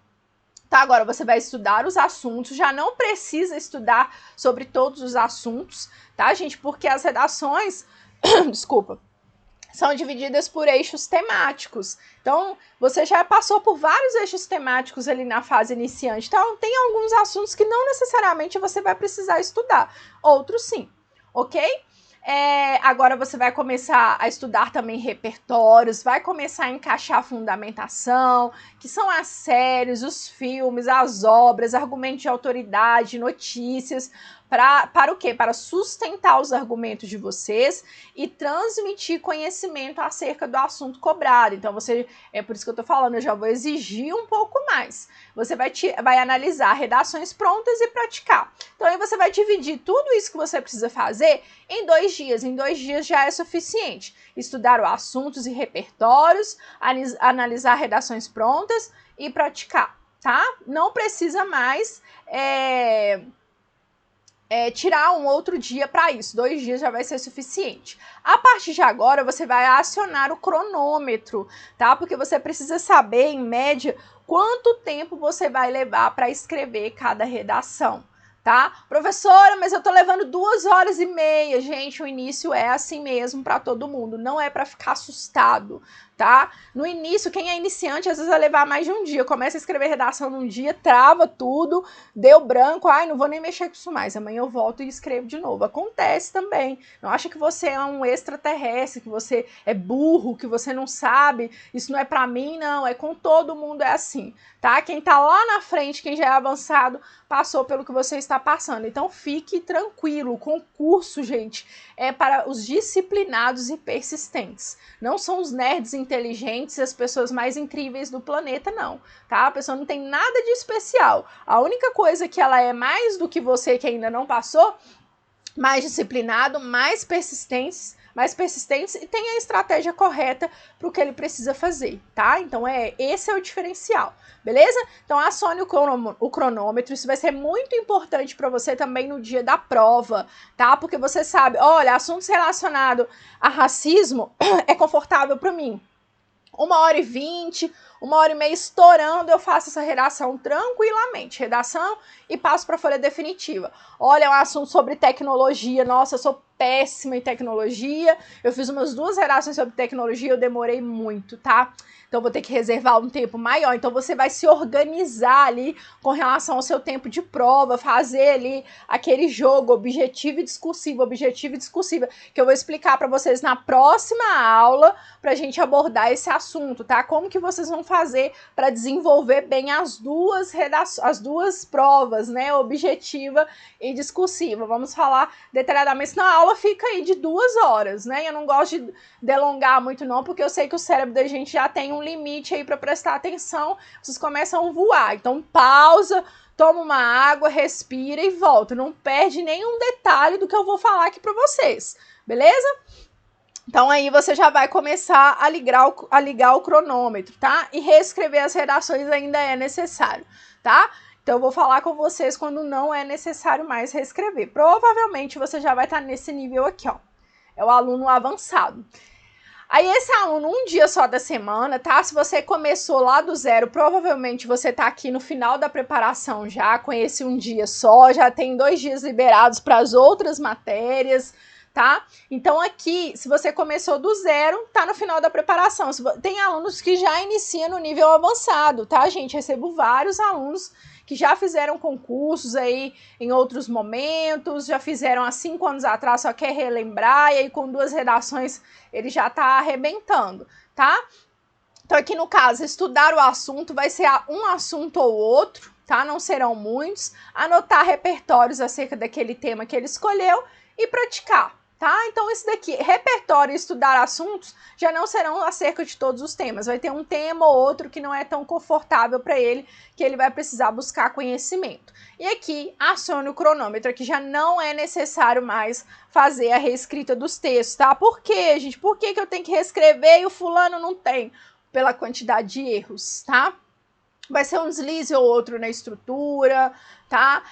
Tá, agora você vai estudar os assuntos, já não precisa estudar sobre todos os assuntos, tá, gente? Porque as redações, desculpa, são divididas por eixos temáticos. Então, você já passou por vários eixos temáticos ali na fase iniciante. Então, tem alguns assuntos que não necessariamente você vai precisar estudar, outros sim, ok? Agora você vai começar a estudar também repertórios, vai começar a encaixar a fundamentação, que são as séries, os filmes, as obras, argumentos de autoridade, notícias, para o quê? Para sustentar os argumentos de vocês e transmitir conhecimento acerca do assunto cobrado. Então, é por isso que eu tô falando, eu já vou exigir um pouco mais. Você vai analisar redações prontas e praticar. Então, aí você vai dividir tudo isso que você precisa fazer em 2 dias. Em 2 dias já é suficiente. Estudar os assuntos e repertórios, analisar redações prontas e praticar, tá? Não precisa mais tirar um outro dia para isso, 2 dias já vai ser suficiente. A partir de agora, você vai acionar o cronômetro, tá? Porque você precisa saber, em média, quanto tempo você vai levar para escrever cada redação, tá? Professora, mas eu tô levando 2h30, gente, o início é assim mesmo para todo mundo, não é para ficar assustado, tá? No início, quem é iniciante, às vezes vai levar mais de um dia, começa a escrever redação num dia, trava tudo, deu branco, ai, não vou nem mexer com isso mais, amanhã eu volto e escrevo de novo. Acontece também, não acha que você é um extraterrestre, que você é burro, que você não sabe, isso não é pra mim, não, é com todo mundo, é assim, tá? Quem tá lá na frente, quem já é avançado, passou pelo que você está passando, então fique tranquilo, o concurso, gente, é para os disciplinados e persistentes, não são os nerds inteligentes e as pessoas mais incríveis do planeta, não, tá? A pessoa não tem nada de especial. A única coisa que ela é mais do que você que ainda não passou, mais disciplinado, mais persistente e tem a estratégia correta para o que ele precisa fazer, tá? Então, esse é o diferencial, beleza? Então, acione o cronômetro, isso vai ser muito importante para você também no dia da prova, tá? Porque você sabe, olha, assuntos relacionados a racismo é confortável para mim. 1h20, 1h30 estourando, eu faço essa redação tranquilamente. Redação e passo para a folha definitiva. Olha, é um assunto sobre tecnologia. Nossa, eu sou péssima em tecnologia. Eu fiz umas 2 redações sobre tecnologia, eu demorei muito, tá? Então, vou ter que reservar um tempo maior. Então, você vai se organizar ali com relação ao seu tempo de prova, fazer ali aquele jogo objetivo e discursivo, que eu vou explicar para vocês na próxima aula, pra gente abordar esse assunto, tá? Como que vocês vão fazer para desenvolver bem as duas provas, né? Objetiva e discursiva. Vamos falar detalhadamente, senão a aula fica aí de 2 horas, né? Eu não gosto de delongar muito não, porque eu sei que o cérebro da gente já tem um limite aí para prestar atenção, vocês começam a voar. Então, pausa, toma uma água, respira e volta. Não perde nenhum detalhe do que eu vou falar aqui para vocês, beleza? Então, aí você já vai começar a ligar o cronômetro, tá? E reescrever as redações ainda é necessário, tá? Então, eu vou falar com vocês quando não é necessário mais reescrever. Provavelmente, você já vai estar nesse nível aqui, ó. É o aluno avançado. Aí, esse aluno, um dia só da semana, tá? Se você começou lá do zero, provavelmente você tá aqui no final da preparação já, com esse um dia só, já tem 2 dias liberados para as outras matérias, tá? Então, aqui, se você começou do zero, tá no final da preparação. Tem alunos que já iniciam no nível avançado, tá, gente? Recebo vários alunos que já fizeram concursos aí em outros momentos, já fizeram há 5 anos atrás, só quer relembrar, e aí com 2 redações ele já tá arrebentando, tá? Então aqui no caso, estudar o assunto vai ser um assunto ou outro, tá? Não serão muitos. Anotar repertórios acerca daquele tema que ele escolheu e praticar. Tá? Então, esse daqui, repertório e estudar assuntos, já não serão acerca de todos os temas. Vai ter um tema ou outro que não é tão confortável para ele, que ele vai precisar buscar conhecimento. E aqui, acione o cronômetro, que já não é necessário mais fazer a reescrita dos textos, tá? Por quê, gente? Por que eu tenho que reescrever e o fulano não tem? Pela quantidade de erros, tá? Vai ser um deslize ou outro na estrutura, tá?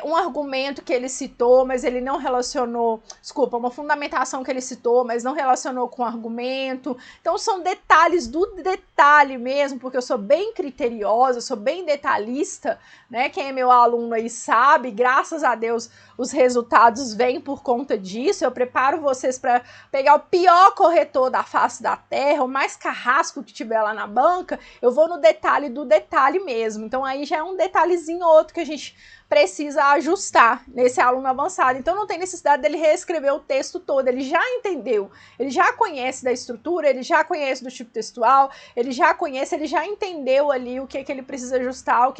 Um argumento que ele citou, mas ele não relacionou, desculpa, uma fundamentação que ele citou, mas não relacionou com o argumento. Então, são detalhes do detalhe mesmo, porque eu sou bem criteriosa, sou bem detalhista, né? Quem é meu aluno aí sabe, graças a Deus, os resultados vêm por conta disso. Eu preparo vocês para pegar o pior corretor da face da terra, o mais carrasco que tiver lá na banca, eu vou no detalhe do detalhe mesmo. Então, aí já é um detalhezinho ou outro que a gente precisa ajustar nesse aluno avançado. Então, não tem necessidade dele reescrever o texto todo, ele já entendeu, ele já conhece da estrutura, ele já conhece do tipo textual, ele já conhece, ele já entendeu ali o que ele precisa ajustar, o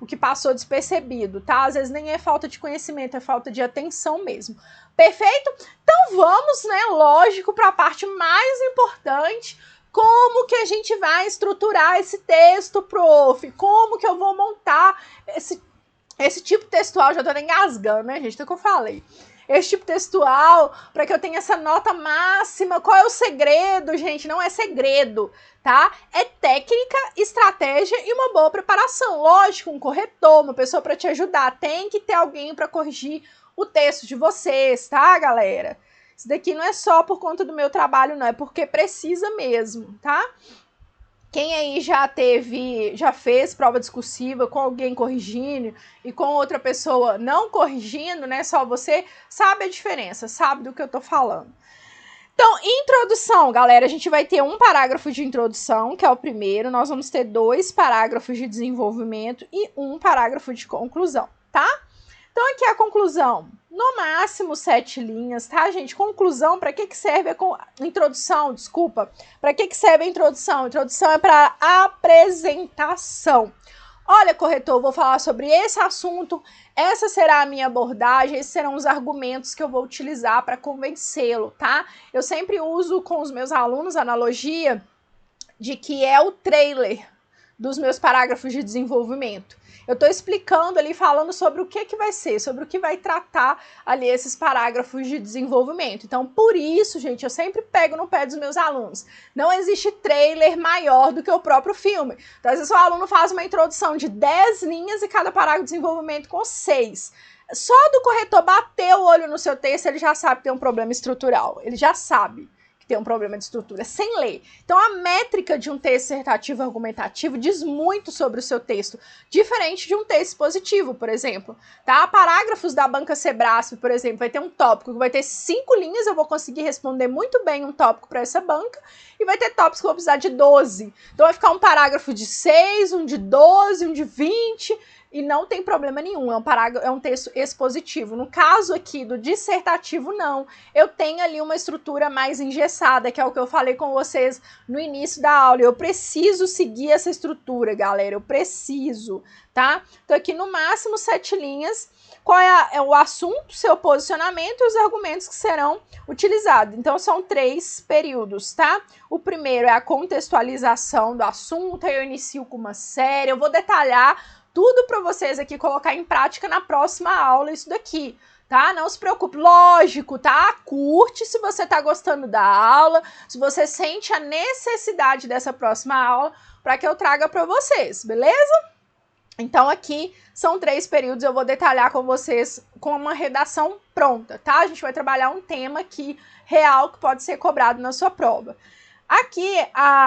que passou despercebido, tá? Às vezes nem é falta de conhecimento, é falta de atenção mesmo. Perfeito? Então, vamos, né, lógico, para a parte mais importante. Como que a gente vai estruturar esse texto, prof? Como que eu vou montar esse tipo textual? Já tô até engasgando, né, gente? Então, que eu falei. Esse tipo textual, para que eu tenha essa nota máxima. Qual é o segredo, gente? Não é segredo, tá? É técnica, estratégia e uma boa preparação. Lógico, um corretor, uma pessoa para te ajudar. Tem que ter alguém para corrigir o texto de vocês, tá, galera? Isso daqui não é só por conta do meu trabalho, não. É porque precisa mesmo, tá? Quem aí já fez prova discursiva com alguém corrigindo e com outra pessoa não corrigindo, né? Só você sabe a diferença, sabe do que eu tô falando. Então, introdução, galera, a gente vai ter um parágrafo de introdução, que é o primeiro. Nós vamos ter 2 parágrafos de desenvolvimento e 1 parágrafo de conclusão, tá? Então, aqui é a conclusão. No máximo 7 linhas, tá, gente? Conclusão, para que serve a introdução? Desculpa. Para que serve a introdução? Introdução é para apresentação. Olha, corretor, eu vou falar sobre esse assunto, essa será a minha abordagem, esses serão os argumentos que eu vou utilizar para convencê-lo, tá? Eu sempre uso com os meus alunos a analogia de que é o trailer dos meus parágrafos de desenvolvimento. Eu estou explicando ali, falando sobre o que vai ser, sobre o que vai tratar ali esses parágrafos de desenvolvimento. Então, por isso, gente, eu sempre pego no pé dos meus alunos. Não existe trailer maior do que o próprio filme. Então, às vezes o aluno faz uma introdução de 10 linhas e cada parágrafo de desenvolvimento com 6. Só do corretor bater o olho no seu texto, ele já sabe que tem um problema estrutural. Ele já sabe que tem um problema de estrutura, sem ler. Então, a métrica de um texto dissertativo argumentativo diz muito sobre o seu texto, diferente de um texto expositivo, por exemplo. Tá? Parágrafos da banca Sebrasp, por exemplo, vai ter um tópico que vai ter 5 linhas, eu vou conseguir responder muito bem um tópico para essa banca, e vai ter tópicos que eu vou precisar de 12. Então, vai ficar um parágrafo de 6, um de 12, um de 20... e não tem problema nenhum, é um texto expositivo. No caso aqui do dissertativo, não. Eu tenho ali uma estrutura mais engessada, que é o que eu falei com vocês no início da aula. Eu preciso seguir essa estrutura, galera, eu preciso, tá? Então aqui no máximo 7 linhas, qual é o assunto, seu posicionamento e os argumentos que serão utilizados. Então são 3 períodos, tá? O primeiro é a contextualização do assunto, aí eu inicio com uma série, eu vou detalhar tudo para vocês aqui colocar em prática na próxima aula isso daqui, tá? Não se preocupe, lógico, tá? Curte se você tá gostando da aula, se você sente a necessidade dessa próxima aula para que eu traga para vocês, beleza? Então aqui são 3 períodos, eu vou detalhar com vocês com uma redação pronta, tá? A gente vai trabalhar um tema aqui real que pode ser cobrado na sua prova. Aqui,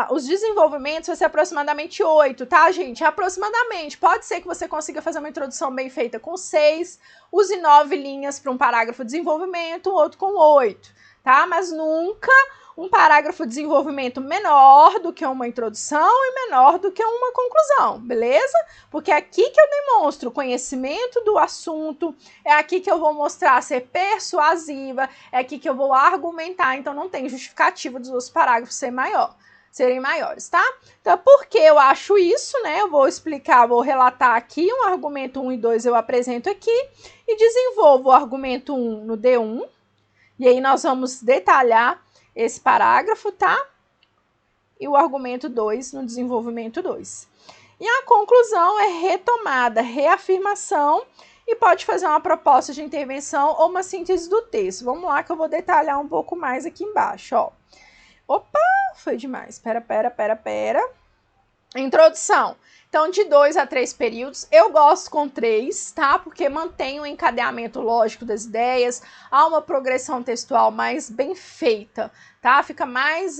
os desenvolvimentos vai ser aproximadamente 8, tá, gente? Aproximadamente. Pode ser que você consiga fazer uma introdução bem feita com 6, use 9 linhas para um parágrafo de desenvolvimento, outro com 8, tá? Mas nunca um parágrafo de desenvolvimento menor do que uma introdução e menor do que uma conclusão, beleza? Porque é aqui que eu demonstro conhecimento do assunto, é aqui que eu vou mostrar ser persuasiva, é aqui que eu vou argumentar, então não tem justificativa dos outros parágrafos serem maiores, tá? Então, por que eu acho isso, né? Eu vou explicar, vou relatar aqui, um argumento 1 e 2 eu apresento aqui, e desenvolvo o argumento 1 no D1, e aí nós vamos detalhar esse parágrafo, tá? E o argumento 2 no desenvolvimento 2. E a conclusão é retomada, reafirmação, e pode fazer uma proposta de intervenção ou uma síntese do texto. Vamos lá que eu vou detalhar um pouco mais aqui embaixo, ó. Opa, foi demais. Pera. Introdução. Então, de 2 a 3 períodos, eu gosto com 3, tá? Porque mantém o encadeamento lógico das ideias, há uma progressão textual mais bem feita, tá? Fica mais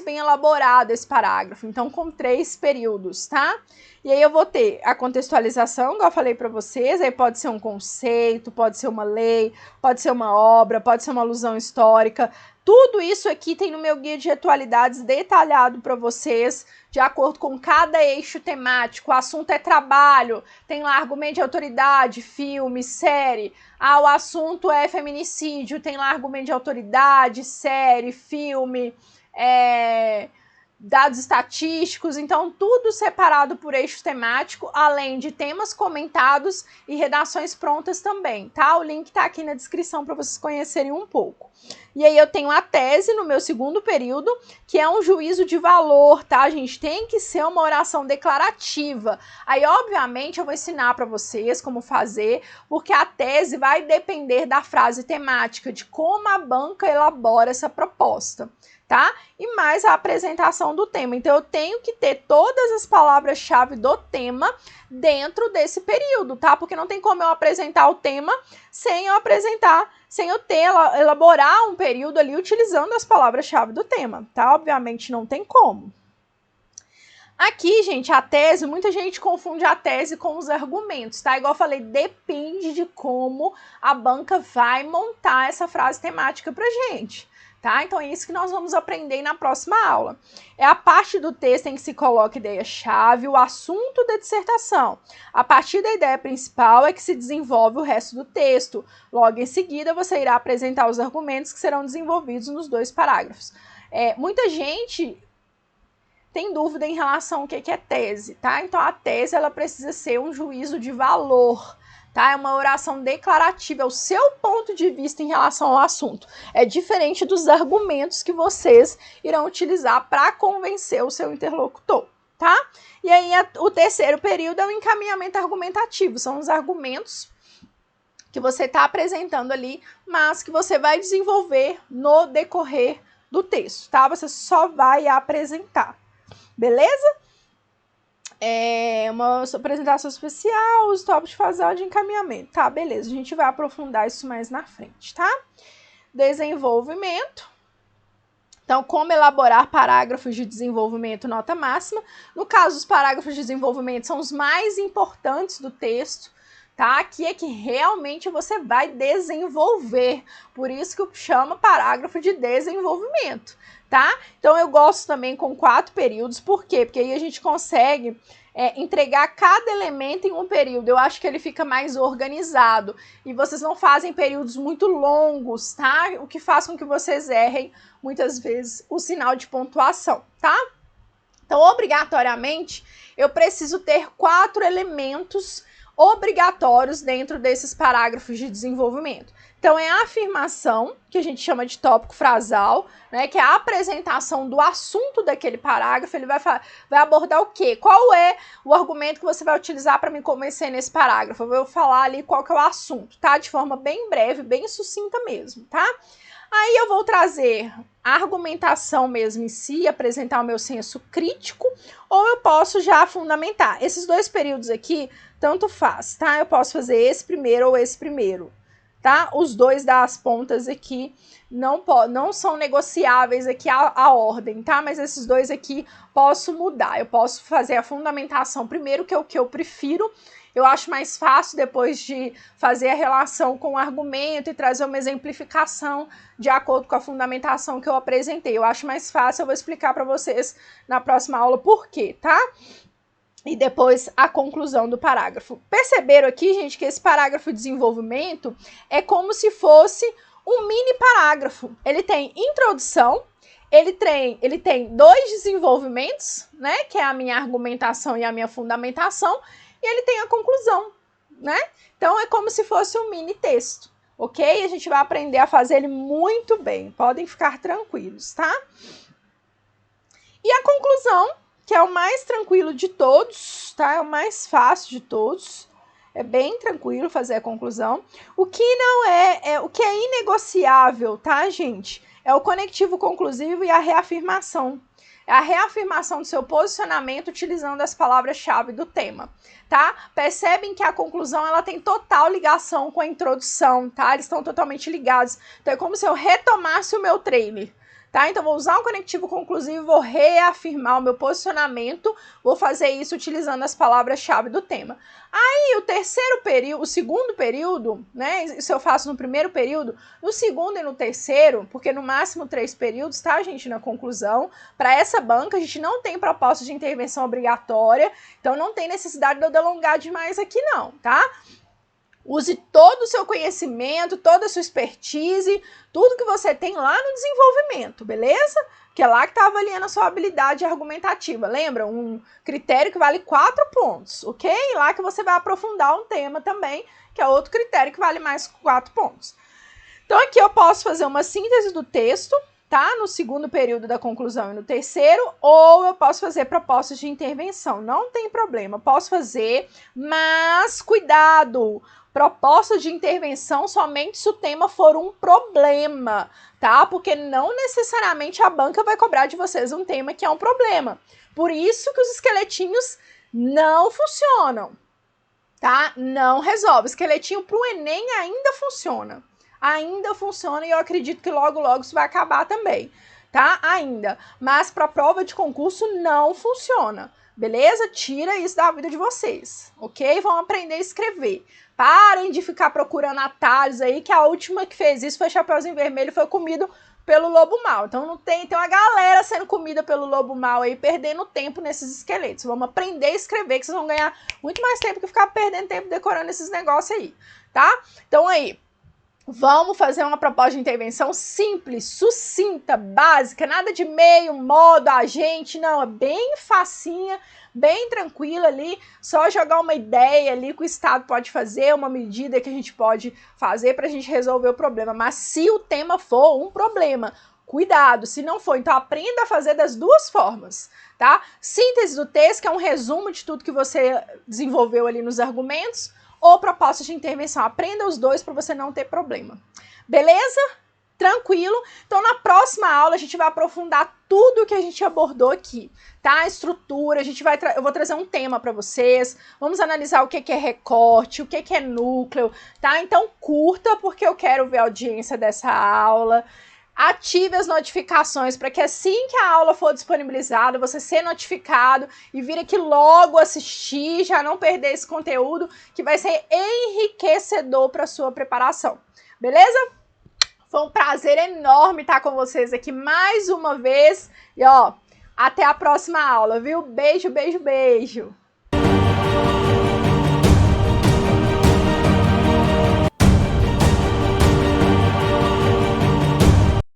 bem elaborado esse parágrafo. Então, com 3 períodos, tá? E aí eu vou ter a contextualização, igual eu falei para vocês, aí pode ser um conceito, pode ser uma lei, pode ser uma obra, pode ser uma alusão histórica. Tudo isso aqui tem no meu guia de atualidades detalhado para vocês, de acordo com cada eixo temático. O assunto é trabalho, tem lá argumento de autoridade, filme, série. O assunto é feminicídio, tem lá argumento de autoridade, série, filme, dados estatísticos, então tudo separado por eixo temático, além de temas comentados e redações prontas também, tá? O link tá aqui na descrição para vocês conhecerem um pouco. E aí eu tenho a tese no meu segundo período, que é um juízo de valor, tá, gente? Tem que ser uma oração declarativa. Aí, obviamente, eu vou ensinar para vocês como fazer, porque a tese vai depender da frase temática, de como a banca elabora essa proposta, tá? E mais a apresentação do tema. Então, eu tenho que ter todas as palavras-chave do tema dentro desse período, tá? Porque não tem como eu apresentar o tema sem eu elaborar um período ali utilizando as palavras-chave do tema, tá? Obviamente não tem como. Aqui, gente, a tese, muita gente confunde a tese com os argumentos, tá? Igual eu falei, depende de como a banca vai montar essa frase temática pra gente, tá? Então é isso que nós vamos aprender na próxima aula. É a parte do texto em que se coloca ideia-chave, o assunto da dissertação. A partir da ideia principal é que se desenvolve o resto do texto. Logo em seguida, você irá apresentar os argumentos que serão desenvolvidos nos 2 parágrafos. Muita gente tem dúvida em relação ao que é tese, tá? Então, a tese, ela precisa ser um juízo de valor, tá? É uma oração declarativa, é o seu ponto de vista em relação ao assunto. É diferente dos argumentos que vocês irão utilizar para convencer o seu interlocutor, tá? E aí, o terceiro período é o encaminhamento argumentativo, são os argumentos que você está apresentando ali, mas que você vai desenvolver no decorrer do texto, tá? Você só vai apresentar, beleza? Uma apresentação especial, os tópicos de fazer de encaminhamento, tá? Beleza, a gente vai aprofundar isso mais na frente, tá? Desenvolvimento. Então, como elaborar parágrafos de desenvolvimento nota máxima. No caso, os parágrafos de desenvolvimento são os mais importantes do texto, tá? Aqui é que realmente você vai desenvolver, por isso que chama parágrafo de desenvolvimento, tá? Então, eu gosto também com 4 períodos, por quê? Porque aí a gente consegue entregar cada elemento em um período. Eu acho que ele fica mais organizado e vocês não fazem períodos muito longos, tá? O que faz com que vocês errem muitas vezes o sinal de pontuação, tá? Então, obrigatoriamente, eu preciso ter 4 elementos obrigatórios dentro desses parágrafos de desenvolvimento. Então, é a afirmação, que a gente chama de tópico frasal, né, que é a apresentação do assunto daquele parágrafo. Ele vai abordar o quê? Qual é o argumento que você vai utilizar para me convencer nesse parágrafo? Eu vou falar ali qual que é o assunto, tá? De forma bem breve, bem sucinta mesmo, tá? Aí eu vou trazer a argumentação mesmo em si, apresentar o meu senso crítico, ou eu posso já fundamentar. Esses 2 períodos aqui, tanto faz, tá? Eu posso fazer esse primeiro ou esse primeiro, tá? Os 2 das pontas aqui não são negociáveis aqui a ordem, tá? Mas esses 2 aqui posso mudar. Eu posso fazer a fundamentação primeiro, que é o que eu prefiro. Eu acho mais fácil depois de fazer a relação com o argumento e trazer uma exemplificação de acordo com a fundamentação que eu apresentei. Eu acho mais fácil, eu vou explicar para vocês na próxima aula por quê, tá? E depois a conclusão do parágrafo. Perceberam aqui, gente, que esse parágrafo de desenvolvimento é como se fosse um mini parágrafo. Ele tem introdução, ele tem 2 desenvolvimentos, né? Que é a minha argumentação e a minha fundamentação, e ele tem a conclusão, né? Então, é como se fosse um mini texto, ok? A gente vai aprender a fazer ele muito bem, podem ficar tranquilos, tá? E a conclusão, que é o mais tranquilo de todos, tá? É o mais fácil de todos, é bem tranquilo fazer a conclusão. O que não o que é inegociável, tá, gente? É o conectivo conclusivo e a reafirmação. É a reafirmação do seu posicionamento utilizando as palavras-chave do tema, tá? Percebem que a conclusão, ela tem total ligação com a introdução, tá? Eles estão totalmente ligados. Então, é como se eu retomasse o meu trailer, tá? Então, vou usar um conectivo conclusivo, vou reafirmar o meu posicionamento, vou fazer isso utilizando as palavras-chave do tema. Aí, o segundo período, né? Isso eu faço no primeiro período, no segundo e no terceiro, porque no máximo 3 períodos, tá, gente, na conclusão. Para essa banca, a gente não tem proposta de intervenção obrigatória, então não tem necessidade de eu delongar demais aqui não, tá? Use todo o seu conhecimento, toda a sua expertise, tudo que você tem lá no desenvolvimento, beleza? Que é lá que está avaliando a sua habilidade argumentativa. Lembra? Um critério que vale 4 pontos, ok? Lá que você vai aprofundar um tema também, que é outro critério que vale mais 4 pontos. Então, aqui eu posso fazer uma síntese do texto, tá? No segundo período da conclusão e no terceiro, ou eu posso fazer propostas de intervenção. Não tem problema, posso fazer, mas cuidado! Proposta de intervenção somente se o tema for um problema, tá? Porque não necessariamente a banca vai cobrar de vocês um tema que é um problema. Por isso que os esqueletinhos não funcionam, tá? Não resolve. Esqueletinho para o Enem ainda funciona. Ainda funciona e eu acredito que logo, logo isso vai acabar também, tá? Ainda. Mas para prova de concurso não funciona. Beleza? Tira isso da vida de vocês, ok? Vão aprender a escrever. Parem de ficar procurando atalhos aí, que a última que fez isso foi Chapeuzinho Vermelho e foi comido pelo lobo mau. Então não tem uma galera sendo comida pelo lobo mau aí, perdendo tempo nesses esqueletos. Vamos aprender a escrever, que vocês vão ganhar muito mais tempo que ficar perdendo tempo decorando esses negócios aí, tá? Então aí, vamos fazer uma proposta de intervenção simples, sucinta, básica, nada de meio, modo, agente, não, é bem facinha, bem tranquila ali, só jogar uma ideia ali que o Estado pode fazer, uma medida que a gente pode fazer para a gente resolver o problema. Mas se o tema for um problema, cuidado, se não for, então aprenda a fazer das 2 formas, tá? Síntese do texto, que é um resumo de tudo que você desenvolveu ali nos argumentos, ou proposta de intervenção. Aprenda os 2 para você não ter problema. Beleza? Tranquilo? Então, na próxima aula, a gente vai aprofundar tudo que a gente abordou aqui, tá? A estrutura, eu vou trazer um tema para vocês, vamos analisar o que é recorte, o que é núcleo, tá? Então, curta, porque eu quero ver a audiência dessa aula. Ative as notificações para que assim que a aula for disponibilizada, você ser notificado e vir aqui logo assistir, já não perder esse conteúdo que vai ser enriquecedor para a sua preparação. Beleza? Foi um prazer enorme estar com vocês aqui mais uma vez. E ó, até a próxima aula, viu? Beijo, beijo, beijo!